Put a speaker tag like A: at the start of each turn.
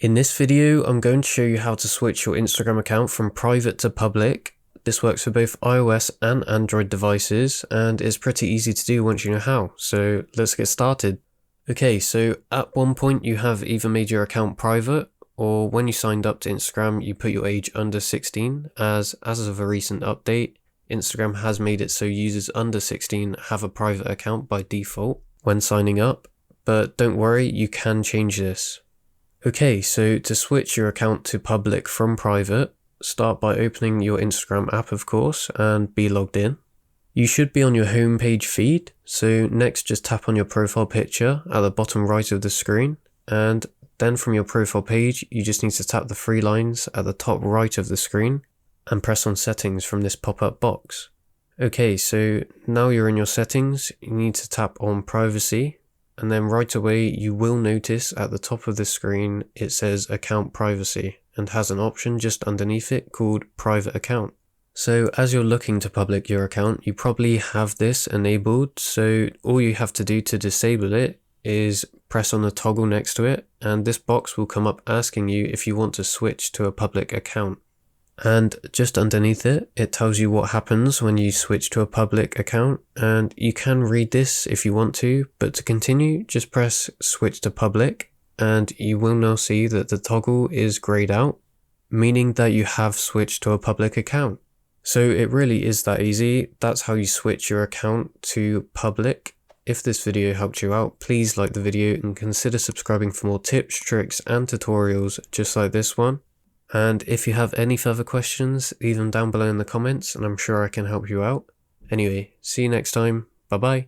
A: In this video, I'm going to show you how to switch your Instagram account from private to public. This works for both iOS and Android devices, and is pretty easy to do once you know how, so let's get started. Okay, so at one point you have either made your account private, or when you signed up to Instagram you put your age under 16, as of a recent update, Instagram has made it so users under 16 have a private account by default when signing up, but don't worry, you can change this. Okay, so to switch your account to public from private, start by opening your Instagram app of course and be logged in. You should be on your homepage feed, so next just tap on your profile picture at the bottom right of the screen, and then from your profile page you just need to tap the three lines at the top right of the screen and press on settings from this pop-up box. Okay, so now you're in your settings, you need to tap on privacy, and then right away you will notice at the top of the screen it says account privacy and has an option just underneath it called private account. So as you're looking to public your account, you probably have this enabled, so all you have to do to disable it is press on the toggle next to it, and this box will come up asking you if you want to switch to a public account. And just underneath it, it tells you what happens when you switch to a public account, and you can read this if you want to, but to continue, just press switch to public, and you will now see that the toggle is grayed out, meaning that you have switched to a public account. So it really is that easy. That's how you switch your account to public. If this video helped you out, please like the video and consider subscribing for more tips, tricks and tutorials just like this one. And if you have any further questions, leave them down below in the comments and I'm sure I can help you out. Anyway, see you next time. Bye bye.